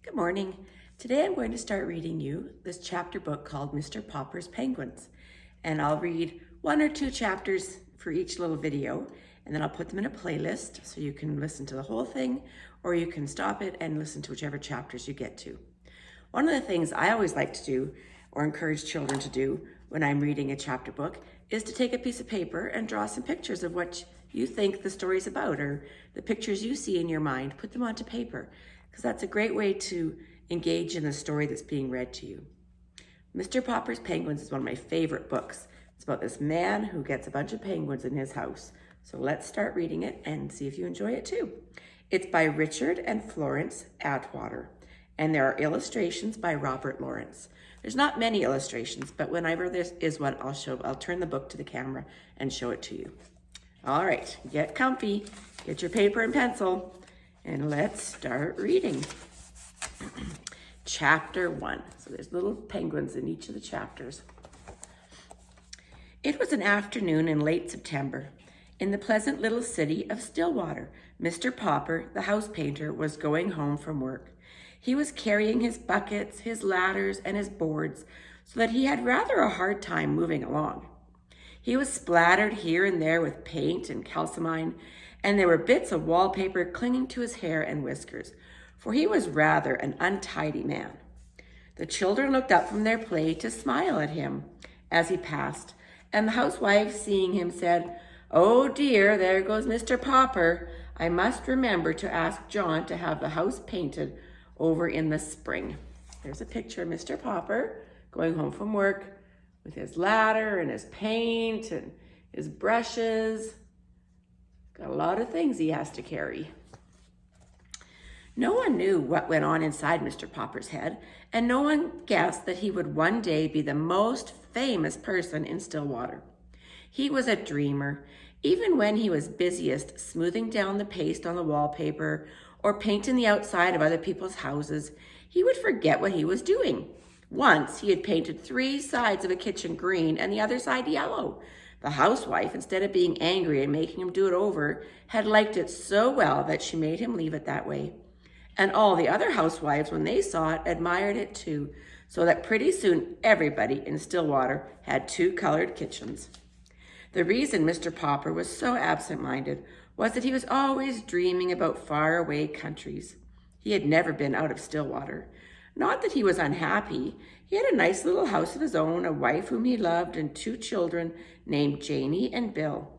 Good morning. Today I'm going to start reading you this chapter book called Mr. Popper's Penguins. And I'll read one or two chapters for each little video, and then I'll put them in a playlist so you can listen to the whole thing, or you can stop it and listen to whichever chapters you get to. One of the things I always like to do, or encourage children to do when I'm reading a chapter book, is to take a piece of paper and draw some pictures of what you think the story's about, or the pictures you see in your mind. Put them onto paper, because that's a great way to engage in the story that's being read to you. Mr. Popper's Penguins is one of my favorite books. It's about this man who gets a bunch of penguins in his house. So let's start reading it and see if you enjoy it too. It's by Richard and Florence Atwater, and there are illustrations by Robert Lawrence. There's not many illustrations, but whenever there is one, I'll turn the book to the camera and show it to you. All right, get comfy, get your paper and pencil, and let's start reading. Chapter 1. So there's little penguins in each of the chapters. It was an afternoon in late September. In the pleasant little city of Stillwater, Mr. Popper, the house painter, was going home from work. He was carrying his buckets, his ladders, and his boards, so that he had rather a hard time moving along. He was splattered here and there with paint and calcimine, and there were bits of wallpaper clinging to his hair and whiskers, for he was rather an untidy man. The children looked up from their play to smile at him as he passed, and the housewife, seeing him, said, "Oh dear, there goes Mr. Popper. I must remember to ask John to have the house painted over in the spring." There's a picture of Mr. Popper going home from work with his ladder and his paint and his brushes. Got a lot of things he has to carry. No one knew what went on inside Mr. Popper's head, and no one guessed that he would one day be the most famous person in Stillwater. He was a dreamer. Even when he was busiest smoothing down the paste on the wallpaper or painting the outside of other people's houses, he would forget what he was doing. Once he had painted 3 sides of a kitchen green and the other side yellow. The housewife, instead of being angry and making him do it over, had liked it so well that she made him leave it that way. And all the other housewives, when they saw it, admired it too, so that pretty soon everybody in Stillwater had 2 colored kitchens. The reason Mr. Popper was so absent-minded was that he was always dreaming about faraway countries. He had never been out of Stillwater. Not that he was unhappy. He had a nice little house of his own, a wife whom he loved, and 2 children named Janie and Bill.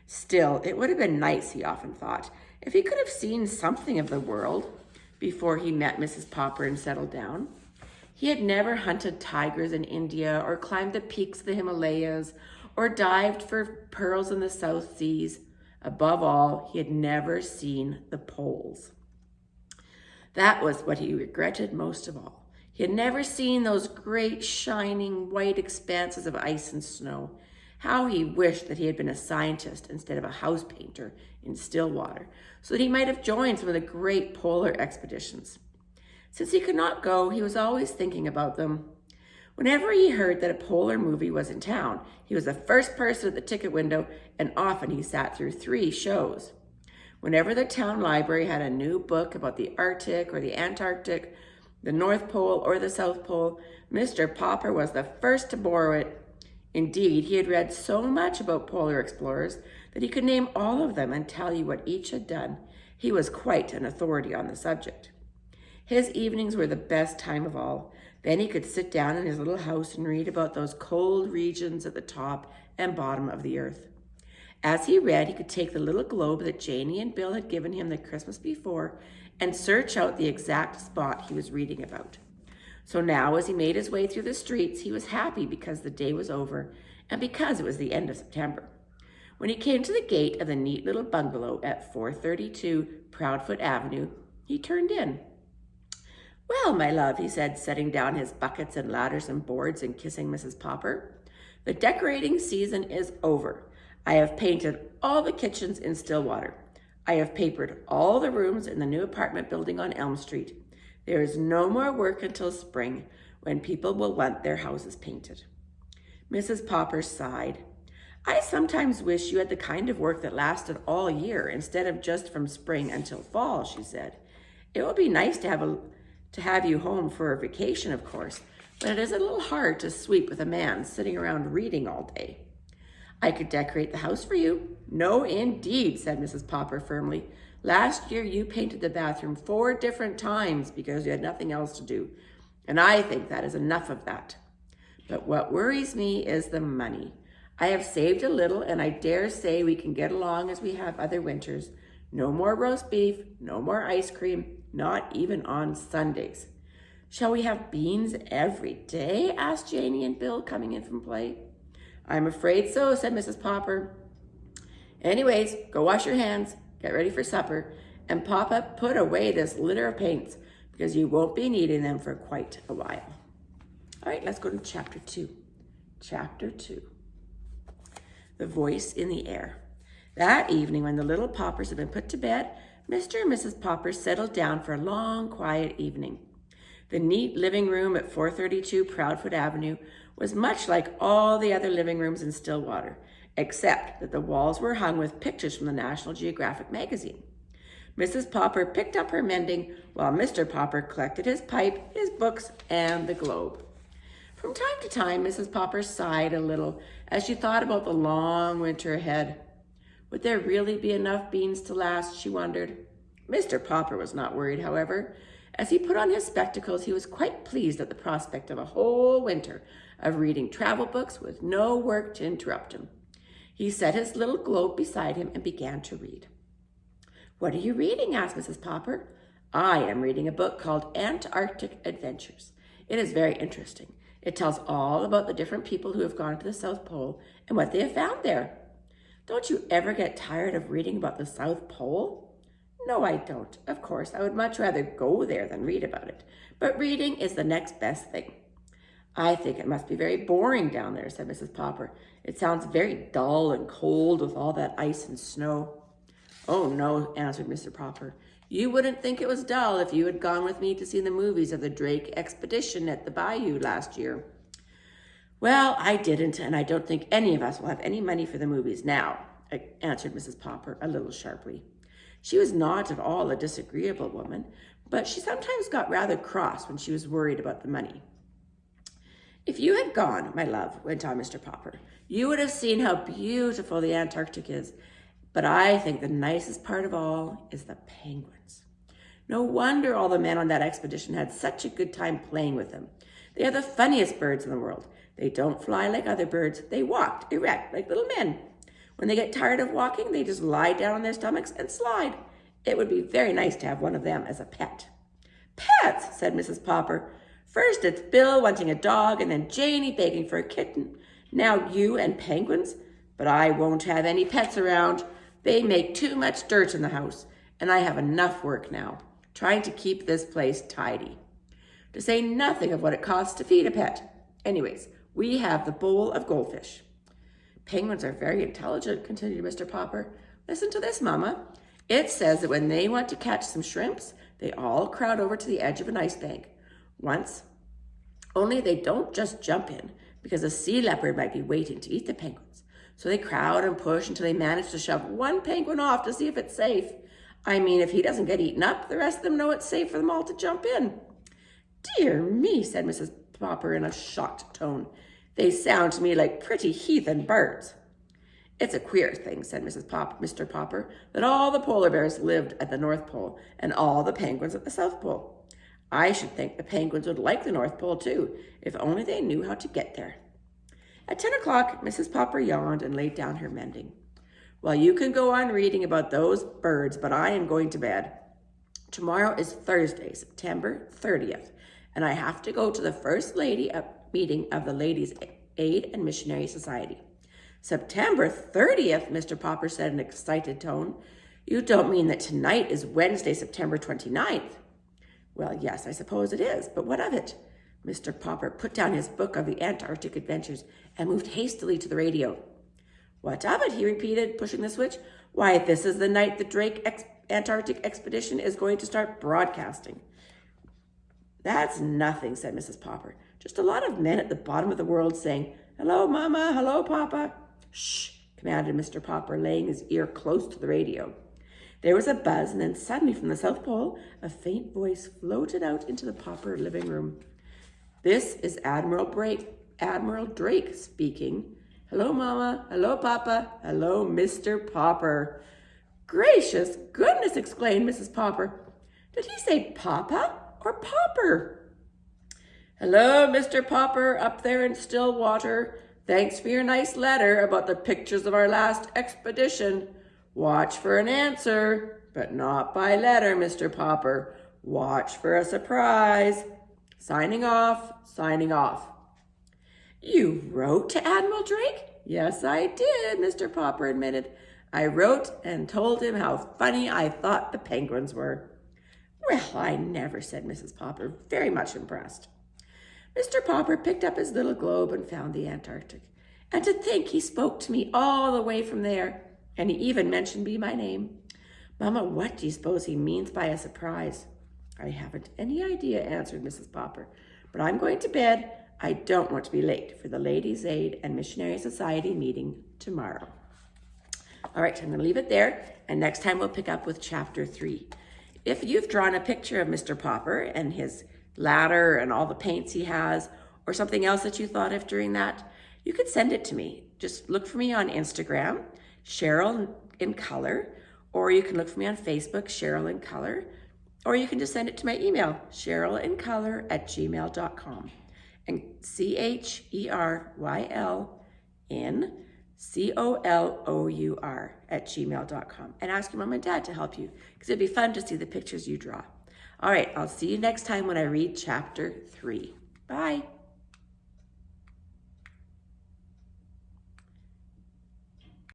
Still, it would have been nice, he often thought, if he could have seen something of the world before he met Mrs. Popper and settled down. He had never hunted tigers in India or climbed the peaks of the Himalayas or dived for pearls in the South Seas. Above all, he had never seen the poles. That was what he regretted most of all. He had never seen those great, shining, white expanses of ice and snow. How he wished that he had been a scientist instead of a house painter in Stillwater, so that he might have joined some of the great polar expeditions. Since he could not go, he was always thinking about them. Whenever he heard that a polar movie was in town, he was the first person at the ticket window, and often he sat through 3 shows. Whenever the town library had a new book about the Arctic or the Antarctic, the North Pole or the South Pole, Mr. Popper was the first to borrow it. Indeed, he had read so much about polar explorers that he could name all of them and tell you what each had done. He was quite an authority on the subject. His evenings were the best time of all. Then he could sit down in his little house and read about those cold regions at the top and bottom of the earth. As he read, he could take the little globe that Janie and Bill had given him the Christmas before and search out the exact spot he was reading about. So now, as he made his way through the streets, he was happy because the day was over and because it was the end of September. When he came to the gate of the neat little bungalow at 432 Proudfoot Avenue, he turned in. "Well, my love," he said, setting down his buckets and ladders and boards and kissing Mrs. Popper, "the decorating season is over. I have painted all the kitchens in Stillwater. I have papered all the rooms in the new apartment building on Elm Street. There is no more work until spring, when people will want their houses painted." Mrs. Popper sighed. "I sometimes wish you had the kind of work that lasted all year instead of just from spring until fall," she said. "It would be nice to have to have you home for a vacation, of course, but it is a little hard to sweep with a man sitting around reading all day. I could decorate the house for you. No, indeed, said Mrs. Popper firmly. Last year you painted the bathroom 4 different times because you had nothing else to do, and I think that is enough of that. But what worries me is the money. I have saved a little, and I dare say we can get along as we have other winters. No more roast beef, no more ice cream, not even on Sundays. Shall we have beans every day? Asked Janie and Bill, coming in from play. I'm afraid so, said Mrs. Popper. Anyways, go wash your hands, get ready for supper, and Papa, put away this litter of paints because you won't be needing them for quite a while. All right, let's go to chapter 2. Chapter 2. The Voice in the Air. That evening, when the little Poppers had been put to bed, Mr. and Mrs. Popper settled down for a long, quiet evening. The neat living room at 432 Proudfoot Avenue was much like all the other living rooms in Stillwater, except that the walls were hung with pictures from the National Geographic magazine. Mrs. Popper picked up her mending while Mr. Popper collected his pipe, his books, and the globe. From time to time, Mrs. Popper sighed a little as she thought about the long winter ahead. Would there really be enough beans to last, she wondered. Mr. Popper was not worried, however. As he put on his spectacles, he was quite pleased at the prospect of a whole winter of reading travel books with no work to interrupt him. He set his little globe beside him and began to read. What are you reading? Asked Mrs. Popper. I am reading a book called Antarctic Adventures. It is very interesting. It tells all about the different people who have gone to the South Pole and what they have found there. Don't you ever get tired of reading about the South Pole? No, I don't. Of course, I would much rather go there than read about it. But reading is the next best thing. I think it must be very boring down there, said Mrs. Popper. It sounds very dull and cold with all that ice and snow. Oh, no, answered Mr. Popper. You wouldn't think it was dull if you had gone with me to see the movies of the Drake expedition at the Bayou last year. Well, I didn't, and I don't think any of us will have any money for the movies now, answered Mrs. Popper a little sharply. She was not at all a disagreeable woman, but she sometimes got rather cross when she was worried about the money. If you had gone, my love, went on Mr. Popper, you would have seen how beautiful the Antarctic is. But I think the nicest part of all is the penguins. No wonder all the men on that expedition had such a good time playing with them. They are the funniest birds in the world. They don't fly like other birds. They walk erect like little men. When they get tired of walking, they just lie down on their stomachs and slide. It would be very nice to have one of them as a pet. Pets, said Mrs. Popper. First it's Bill wanting a dog, and then Janie begging for a kitten. Now you and penguins? But I won't have any pets around. They make too much dirt in the house, and I have enough work now, trying to keep this place tidy. To say nothing of what it costs to feed a pet. Anyways, we have the bowl of goldfish. Penguins are very intelligent, continued Mr. Popper. Listen to this, Mama. It says that when they want to catch some shrimps, they all crowd over to the edge of an ice bank. Once, only they don't just jump in, because a sea leopard might be waiting to eat the penguins. So they crowd and push until they manage to shove one penguin off to see if it's safe. I mean, if he doesn't get eaten up, the rest of them know it's safe for them all to jump in. Dear me, said Mrs. Popper in a shocked tone. They sound to me like pretty heathen birds. It's a queer thing, said Mr. Popper, that all the polar bears lived at the North Pole and all the penguins at the South Pole. I should think the penguins would like the North Pole too, if only they knew how to get there. At 10 o'clock, Mrs. Popper yawned and laid down her mending. Well, you can go on reading about those birds, but I am going to bed. Tomorrow is Thursday, September 30th, and I have to go to the First Lady meeting of the Ladies' Aid and Missionary Society. September 30th, Mr. Popper said in an excited tone. You don't mean that tonight is Wednesday, September 29th? Well, yes, I suppose it is, but what of it? Mr. Popper put down his book of the Antarctic Adventures and moved hastily to the radio. What of it? He repeated, pushing the switch. Why, this is the night the Drake Antarctic expedition is going to start broadcasting. That's nothing, said Mrs. Popper. Just a lot of men at the bottom of the world saying, hello, Mama, hello, Papa. Shh, commanded Mr. Popper, laying his ear close to the radio. There was a buzz, and then suddenly from the South Pole, a faint voice floated out into the Popper living room. "This is Admiral Drake speaking. Hello, Mama. Hello, Papa. Hello, Mr. Popper." "Gracious goodness," exclaimed Mrs. Popper. "Did he say Papa or Popper?" "Hello, Mr. Popper, up there in Stillwater. Thanks for your nice letter about the pictures of our last expedition. Watch for an answer, but not by letter, Mr. Popper. Watch for a surprise. Signing off, signing off." "You wrote to Admiral Drake?" "Yes, I did," Mr. Popper admitted. "I wrote and told him how funny I thought the penguins were." "Well, I never," said Mrs. Popper, very much impressed. Mr. Popper picked up his little globe and found the Antarctic. "And to think he spoke to me all the way from there, and he even mentioned me by name. Mama, what do you suppose he means by a surprise?" "I haven't any idea," answered Mrs. Popper, "but I'm going to bed. I don't want to be late for the Ladies' Aid and Missionary Society meeting tomorrow." All right, I'm going to leave it there, and next time we'll pick up with chapter 3. If you've drawn a picture of Mr. Popper and his ladder and all the paints he has, or something else that you thought of during that, you could send it to me. Just look for me on Instagram, Cheryl in Color, or you can look for me on Facebook, Cheryl in Color, or you can just send it to my email, cherylincolor@gmail.com. And CherylinCollour@gmail.com, and ask your mom and dad to help you, because it'd be fun to see the pictures you draw. All right, I'll see you next time when I read chapter 3. Bye.